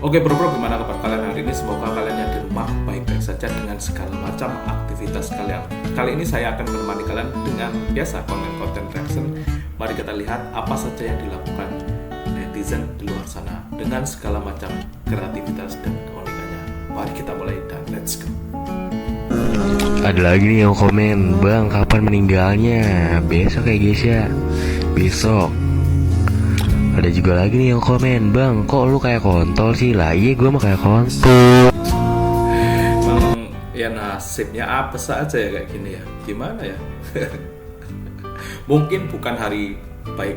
Oke bro, gimana kabar kalian hari ini? Semoga kalian yang di rumah baik-baik saja dengan segala macam aktivitas kalian. Kali ini saya akan menemani kalian dengan biasa konten reaction. Mari kita lihat apa saja yang dilakukan netizen di luar sana dengan segala macam kreativitas dan keunikannya. Mari kita mulai dan let's go. Ada lagi nih yang komen, bang kapan meninggalnya? Besok ya guys ya, besok. Ada juga lagi nih yang komen, bang kok lu kayak kontol sih? Lah iya gue mah kayak kontol. Emang ya nasibnya apa saja ya kayak gini ya. Gimana ya? Mungkin bukan hari baik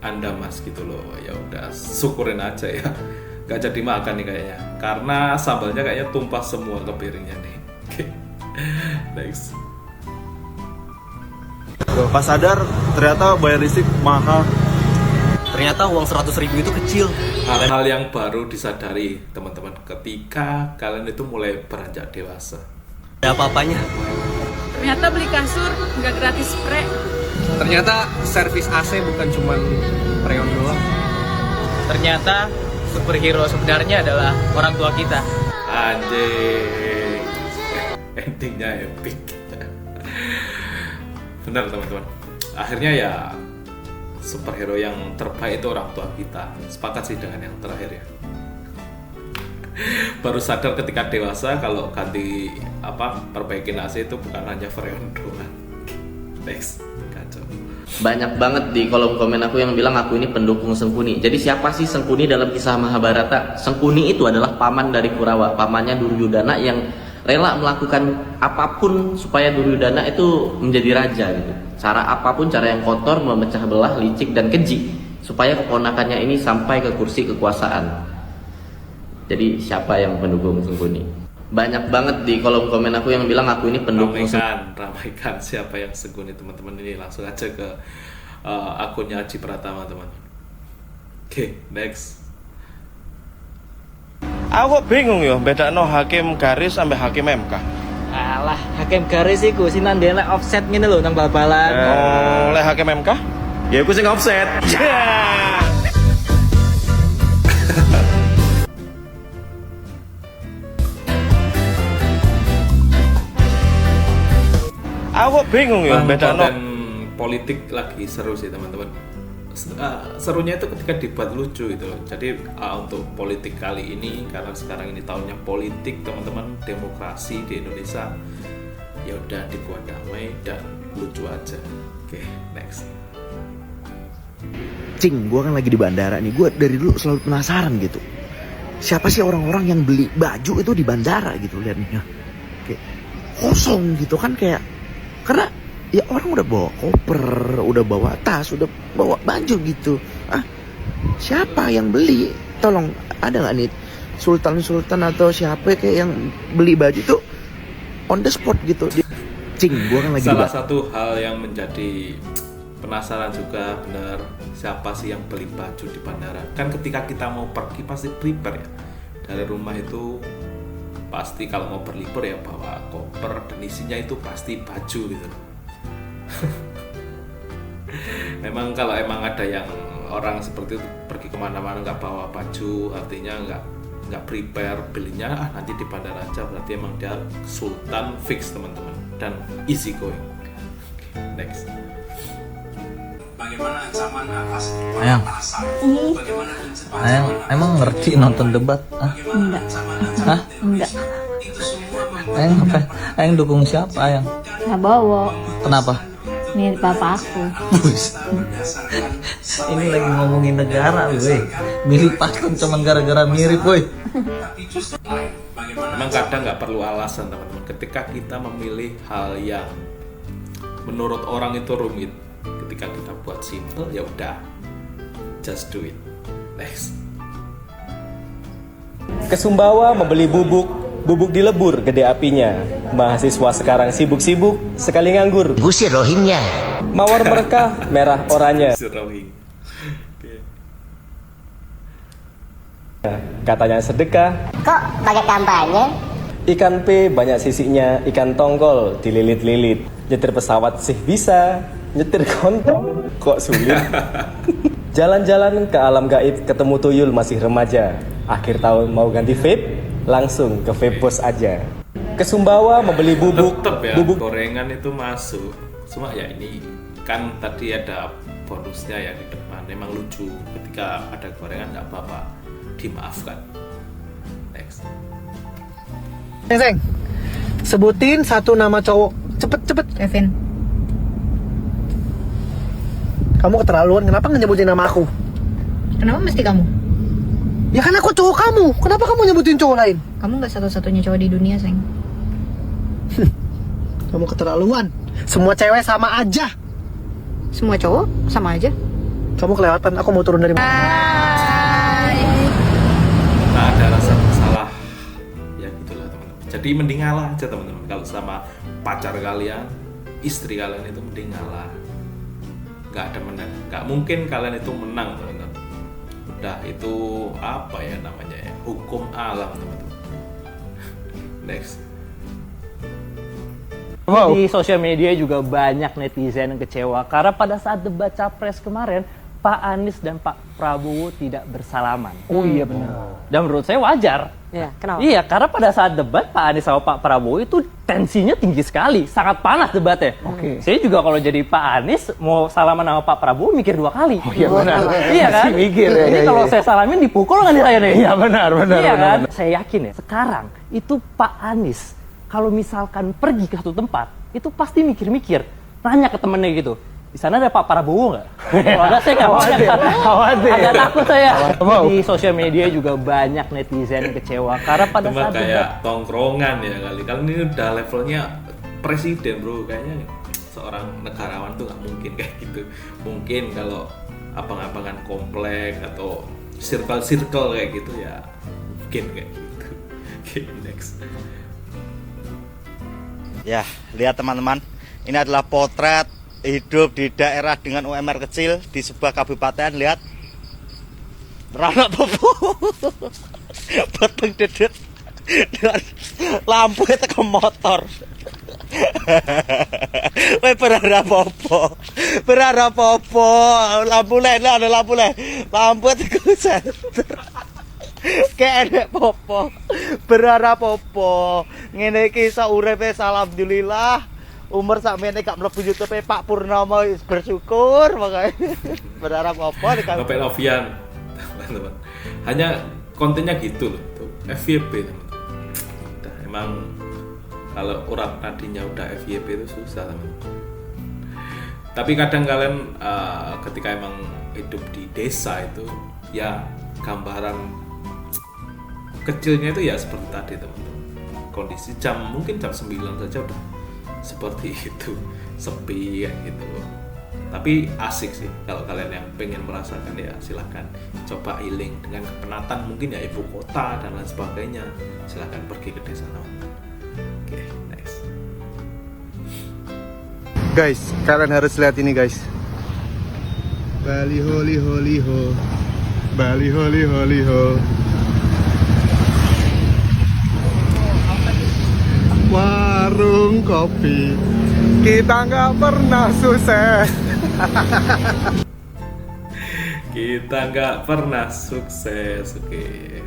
Anda mas gitu loh. Ya udah syukurin aja ya. Gak jadi makan nih kayaknya. Karena sambalnya kayaknya tumpah semua ke piringnya nih. Oke. Next. Pas sadar ternyata bayar listrik mahal. Ternyata uang 100.000 itu kecil. Hal-hal yang baru disadari teman-teman ketika kalian itu mulai beranjak dewasa. Ada apa-apanya. Ternyata beli kasur nggak gratis spray. Ternyata servis AC bukan cuma freon doang. Ternyata superhero sebenarnya adalah orang tua kita. Anjing. Endingnya epic. Benar teman-teman. Akhirnya ya superhero yang terbaik itu orang tua kita. Sepakat sih dengan yang terakhir ya. Baru sadar ketika dewasa kalau ganti perbaikin AC itu bukan hanya freon doang. Next, kacau. Banyak banget di kolom komen aku yang bilang aku ini pendukung Sengkuni. Jadi siapa sih Sengkuni dalam kisah Mahabharata? Sengkuni itu adalah paman dari Kurawa, pamannya Duryudana yang rela melakukan apapun supaya Duryudana itu menjadi raja gitu. Cara apapun, cara yang kotor, memecah belah, licik dan keji supaya keponakannya ini sampai ke kursi kekuasaan. Jadi siapa yang pendukung Sengkuni? Banyak banget di kolom komen aku yang bilang aku ini pendukung Ramaikan siapa yang Sengkuni teman-teman. Ini langsung aja ke akunnya Aji Pratama teman-teman. Oke, next. Aku bingung ya bedakno hakim garis sampai hakim MK. Alah, hakim garis iku sing nandene offset ngene lho nang bal-balan. Oh, lek hakim MK? Ya aku sing offset. Aku bingung ya bedakno. Konten politik lagi seru sih teman-teman. Serunya itu ketika dibuat lucu gitu. Jadi untuk politik kali ini, karena sekarang ini tahunnya politik teman-teman, demokrasi di Indonesia, ya udah dibuat damai dan lucu aja. Oke, next. Cing, gue kan lagi di bandara nih, gue dari dulu selalu penasaran gitu. Siapa sih orang-orang yang beli baju itu di bandara gitu, liatnya kayak kosong gitu kan, kayak karena ya orang udah bawa koper, udah bawa tas, udah bawa baju gitu. Siapa yang beli? Tolong, ada nggak nih sultan atau siapa kayak yang beli baju tuh on the spot gitu? Cing, gua kan lagi salah satu hal yang menjadi penasaran juga bener, siapa sih yang beli baju di bandara? Kan ketika kita mau pergi pasti prepare ya. Dari rumah itu pasti kalau mau berlibur ya bawa koper dan isinya itu pasti baju gitu. Memang kalau emang ada yang orang seperti itu pergi kemana-mana nggak bawa baju, artinya nggak prepare, belinya nanti di bandara aja, berarti emang dia sultan fix teman-teman dan easy going. Next. Bagaimana ancaman atas Ayang. bagaimana Ayang, emang ngerti nonton debat? Enggak. Hah? Enggak. Ayang apa? Ayang dukung siapa Ayang? Prabowo. Kenapa? Mirip papa aku. Ini lagi ngomongin negara weh. Milih paslon cuman gara-gara mirip weh. Memang kadang nggak perlu alasan teman-teman. Ketika kita memilih hal yang menurut orang itu rumit, ketika kita buat simple ya udah, just do it. Next. Ke Sumbawa membeli bubuk dilebur gede apinya. Mahasiswa sekarang sibuk-sibuk, sekali nganggur. Gusir rohingya. Mawar berkah, merah oranye. Zeroing. Oke. Katanya sedekah. Kok pakai kampanye? Ikan P banyak sisinya, ikan tongkol dililit-lilit. Nyetir pesawat sih bisa, nyetir kontol kok sulit. Jalan-jalan ke alam gaib ketemu tuyul masih remaja. Akhir tahun mau ganti vape, langsung ke vape bos aja. Ke Sumbawa membeli bubuk. Tetep ya, Bubuk gorengan itu masuk. Cuma ya ini kan tadi ada bonusnya ya di depan. Memang lucu ketika ada gorengan, nggak apa-apa, dimaafkan. Next. Seng, sebutin satu nama cowok. Cepet. Kevin. Kamu keterlaluan, kenapa nggak nyebutin nama aku? Kenapa mesti kamu? Ya kan aku cowok kamu, kenapa kamu nyebutin cowok lain? Kamu nggak satu-satunya cowok di dunia, Seng. Kamu keterlaluan, semua cewek sama aja. Semua cowok sama aja. Kamu kelewatan, aku mau turun dari mana? Tak ada rasa bersalah. Ya gitulah teman-teman. Jadi mending ngalah aja teman-teman. Kalau sama pacar kalian, istri kalian itu mending ngalah. Nggak ada menang. Nggak mungkin kalian itu menang teman-teman. Udah itu apa ya namanya ya? Hukum alam teman-teman. Next. Di sosial media juga banyak netizen yang kecewa karena pada saat debat capres kemarin Pak Anies dan Pak Prabowo tidak bersalaman. Oh iya benar. Dan menurut saya wajar. Ya, kenapa? Iya, karena pada saat debat Pak Anies sama Pak Prabowo itu tensinya tinggi sekali, sangat panas debatnya. Oke. Saya juga kalau jadi Pak Anies mau salaman sama Pak Prabowo mikir 2 kali. Oh iya benar. Iya kan? Masih mikir ya. Ini kalau saya salamin dipukul nggak nih saya nih? Iya benar. Iya kan? Saya yakin ya, sekarang itu Pak Anies kalau misalkan pergi ke satu tempat, itu pasti mikir-mikir, nanya ke temennya gitu. Di sana ada Pak Prabowo nggak? Kalau ada saya nggak Khawatir. agak takut saya. Di sosial media juga banyak netizen yang kecewa karena pada Cuma saat kayak debat. tongkrongan ya kali. Kalau ini udah levelnya presiden bro, kayaknya seorang negarawan tuh nggak mungkin kayak gitu. Mungkin kalau abang-abangan komplek atau circle kayak gitu ya mungkin kayak gitu. Oke, next. Ya, lihat teman-teman, ini adalah potret hidup di daerah dengan UMR kecil di sebuah kabupaten. Lihat, Rana Popo, beteng dedet, dan lampu itu ke motor. Weh berharap apa? Lampu lain ada lampu lain, lampu itu ke senter. Kayak popo berharap popo ngene iki sauripe alhamdulillah umur sakmene gak mlebu YouTube Pak Purnomo bersyukur makanya berharap popo Bapak Novian teman-teman, hanya kontennya gitu loh tuh, FYP teman-teman. Udah, emang kalau urat nadinya udah FYP itu susah teman-teman. Tapi kadang kalian ketika emang hidup di desa itu ya gambaran kecilnya itu ya seperti tadi teman-teman, kondisi mungkin jam 9 saja udah seperti itu, sepi kayak gitu. Tapi asik sih kalau kalian yang pengen merasakan ya silahkan coba healing dengan kepenatan mungkin ya ibu kota dan lain sebagainya, silahkan pergi ke desa teman-teman. Oke, next. Guys, kalian harus lihat ini guys. Baliho liho liho, baliho liho liho. Warung kopi kita nggak pernah sukses. Kita nggak pernah sukses. Oke,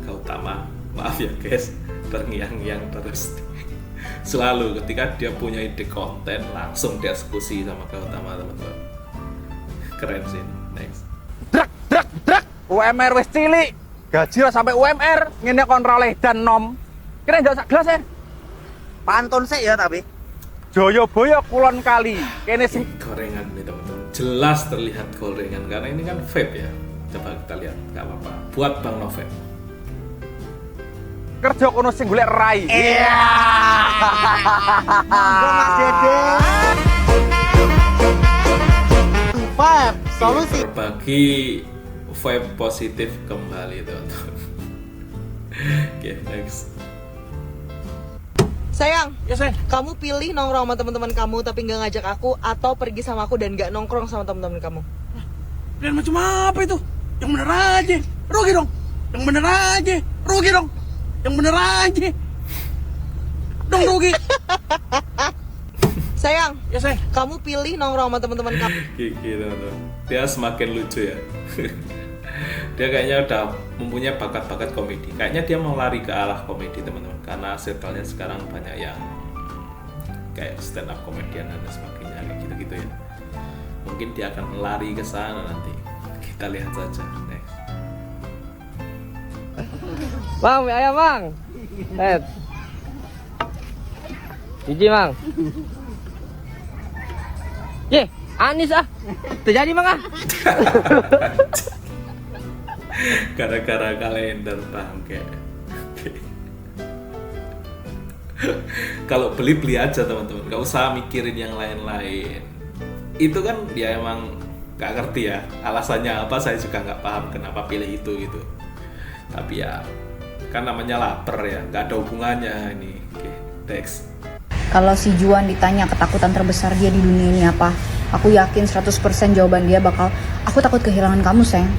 Kak Utama, maaf ya guys, terngiang-ngiang terus. Selalu ketika dia punya ide konten langsung diskusi sama Kak Utama teman-teman. Keren sih. Next. Drak, UMR wis cilik, gaji lah sampai UMR, ngene kon roleh dan nom. Kira ndak sak gelas ya? Pantun sih ya tapi. Joyoboyo Kulon Kali, kene sing Gorengan nih teman-teman, jelas terlihat gorengan karena ini kan vape ya. Coba kita lihat, nggak apa-apa. Buat Bang Novel. kerja kono sing golek rai. Iya. Mas Dede. Vibe, solusi. Berbagi vibe positif kembali teman-teman. Oke, next. Sayang, kamu pilih nongkrong sama teman-teman kamu tapi nggak ngajak aku, atau pergi sama aku dan nggak nongkrong sama teman-teman kamu. Dan macam apa itu? Yang bener aja, rugi dong. Yang bener aja, rugi dong. Yang bener aja, dong rugi. Sayang, Ya sayang. kamu pilih nongkrong sama teman-teman kamu. Gigi teman-teman. Dia semakin lucu ya. Dia kayaknya udah mempunyai bakat-bakat komedi. Kayaknya dia mau lari ke arah komedi teman-teman. Karena circle-nya sekarang banyak yang kayak stand up komedian dan sebagainya kayak gitu-gitu ya. Mungkin dia akan lari ke sana nanti. Kita lihat saja. Next. Bang, mie ayam bang. Biji bang. Ye, Anis ah. Terjadi bang ah. Gara-gara kalender bangke. Kalau beli aja teman-teman, nggak usah mikirin yang lain-lain. Itu kan dia emang nggak ngerti ya alasannya apa, saya juga nggak paham kenapa pilih itu gitu. Tapi ya kan namanya lapar ya, nggak ada hubungannya ini. Oke, next. Kalau si Juan ditanya ketakutan terbesar dia di dunia ini apa, aku yakin 100% jawaban dia bakal, aku takut kehilangan kamu, sayang.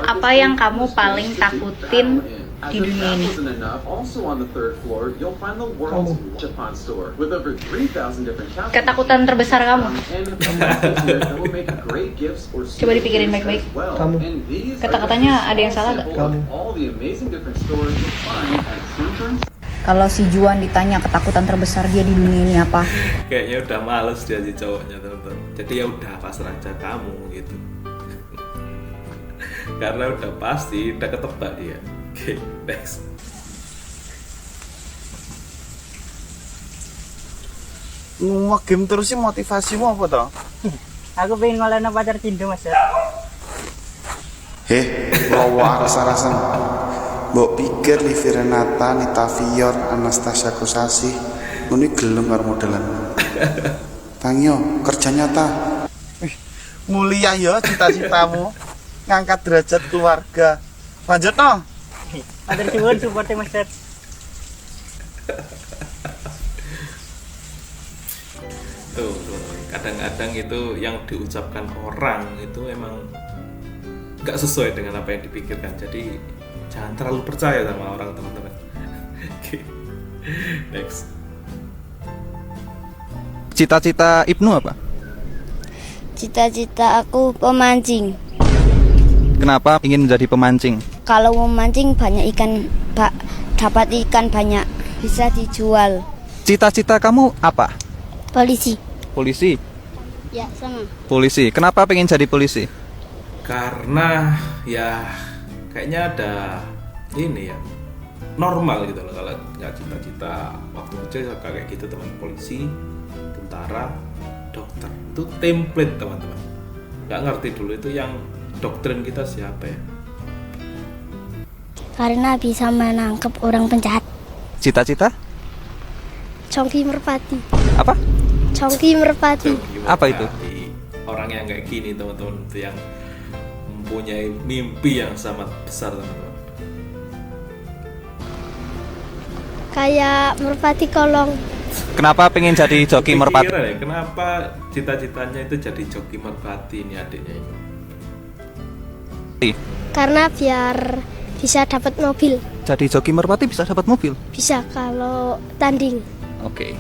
Apa yang kamu paling takutin di dunia ini? Ketakutan terbesar kamu? Coba dipikirin baik-baik. Kamu. Kata-katanya ada yang salah gak? Kamu. Kalau si Juan ditanya ketakutan terbesar dia di dunia ini apa, Kayaknya udah males dia si cowoknya teman-teman. Jadi ya udah pasrah aja kamu gitu. Karena udah pasti udah ketebak dia. Oke, next. Nge-game terus sih motivasimu apa toh? Aku pengen ngalahin pacar Cindo mas. Bawa rasa-rasan. Mbok pikir Livi Renata, Nita Fior, Anastasia Kusasi ini gelem karo modelan. Tangyo, kerja nyata. Mulia ya cita-citamu. Ngangkat derajat keluarga. Lanjut no. Ada cium supportnya mas. Tuh, kadang-kadang itu yang diucapkan orang itu emang nggak sesuai dengan apa yang dipikirkan. Jadi jangan terlalu percaya sama orang teman-teman. Oke, next. Cita-cita Ibnu apa? Cita-cita aku pemancing. Kenapa ingin menjadi pemancing? Kalau memancing banyak ikan, dapat ikan banyak, bisa dijual. Cita-cita kamu apa? Polisi. Polisi? Ya, sama. Polisi. Kenapa pengen jadi polisi? Karena ya kayaknya ada ini ya normal gitu loh, kalau nggak cita-cita waktu kecil kayak gitu teman, polisi, tentara, dokter, itu template teman-teman. Nggak ngerti dulu itu yang doktrin kita siapa ya? Karena bisa menangkap orang penjahat. Cita-cita? Chongki Merpati. Apa? Chongki Merpati. Apa itu? Orang yang kayak gini teman-teman, itu yang mempunyai mimpi yang sangat besar teman-teman. Kayak Merpati Kolong. Kenapa pengen jadi joki merpati? Kepikiran ya, kenapa cita-citanya itu jadi joki merpati ini adiknya ini? Karena biar bisa dapat mobil. Jadi joki merpati bisa dapat mobil? Bisa kalau tanding. Oke.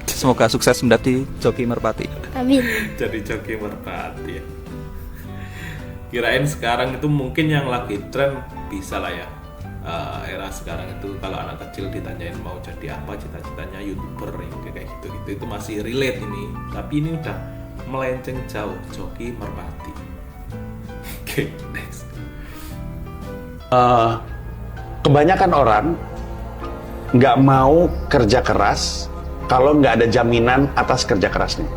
Semoga sukses menjadi joki merpati. Amin. Jadi joki merpati ya. Kirain sekarang itu mungkin yang lagi tren bisa lah ya. Era sekarang itu kalau anak kecil ditanyain mau jadi apa, cita-citanya YouTuber yang kayak gitu itu masih relate ini. Tapi ini udah melenceng jauh, joki merpati. Oke, next. Kebanyakan orang nggak mau kerja keras kalau nggak ada jaminan atas kerja kerasnya.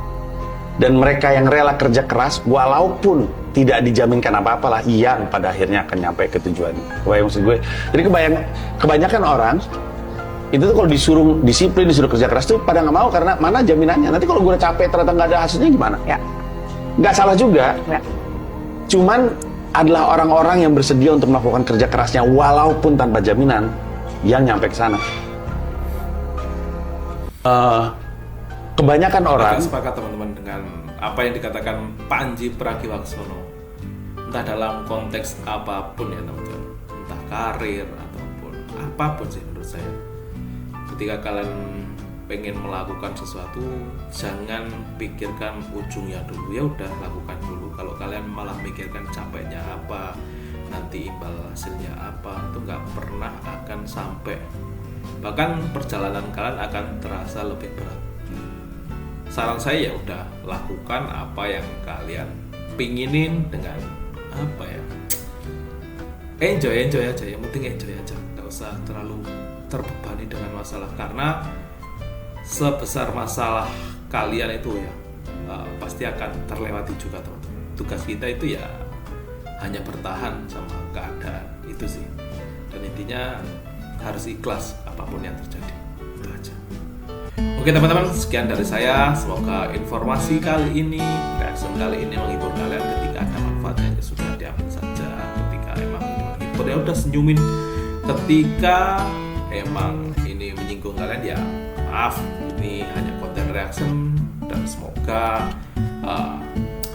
Dan mereka yang rela kerja keras walaupun tidak dijaminkan apa-apa lah, yang pada akhirnya akan nyampe ke tujuannya. Kebayang maksud gue? Jadi kebanyakan orang itu tuh kalau disuruh disiplin, disuruh kerja keras tuh pada nggak mau, karena mana jaminannya? Nanti kalau gue udah capek ternyata nggak ada hasilnya gimana? Ya, nggak salah juga. Ya. Cuman adalah orang-orang yang bersedia untuk melakukan kerja kerasnya walaupun tanpa jaminan yang nyampe ke sana. Kebanyakan orang sepakat teman-teman dengan apa yang dikatakan Panji Pragiwaksono, entah dalam konteks apapun ya teman-teman, entah karir ataupun apapun sih menurut saya. Ketika kalian pengen melakukan sesuatu, jangan pikirkan ujungnya dulu, ya udah lakukan dulu. Kalau kalian malah mikirkan capeknya apa, nanti imbal hasilnya apa, itu nggak pernah akan sampai. Bahkan perjalanan kalian akan terasa lebih berat. Saran saya ya udah lakukan apa yang kalian pinginin dengan apa ya, enjoy aja, yang penting enjoy aja, nggak usah terlalu terbebani dengan masalah, karena sebesar masalah kalian itu ya pasti akan terlewati juga teman-teman. Tugas kita itu ya hanya bertahan sama keadaan itu sih, dan intinya harus ikhlas apapun yang terjadi, itu aja. Oke teman-teman, sekian dari saya. Semoga informasi kali ini, reaction kali ini menghibur kalian. Ketika ada manfaatnya ya sudah diambil saja, ketika emang ini menghibur ya udah senyumin, ketika emang ini menyinggung kalian ya maaf, ini hanya konten reaction, dan semoga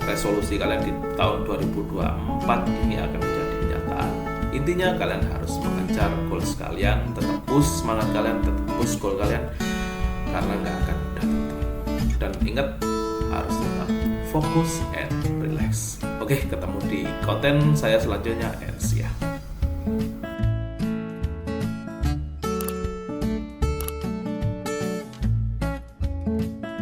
resolusi kalian di tahun 2024 ini akan menjadi kenyataan. Intinya kalian harus mengejar goals kalian, tetap push semangat kalian, tetap push goal kalian, karena nggak akan mudah tentu. Dan ingat, harus tetap fokus and relax. Oke, ketemu di konten saya selanjutnya, and see ya.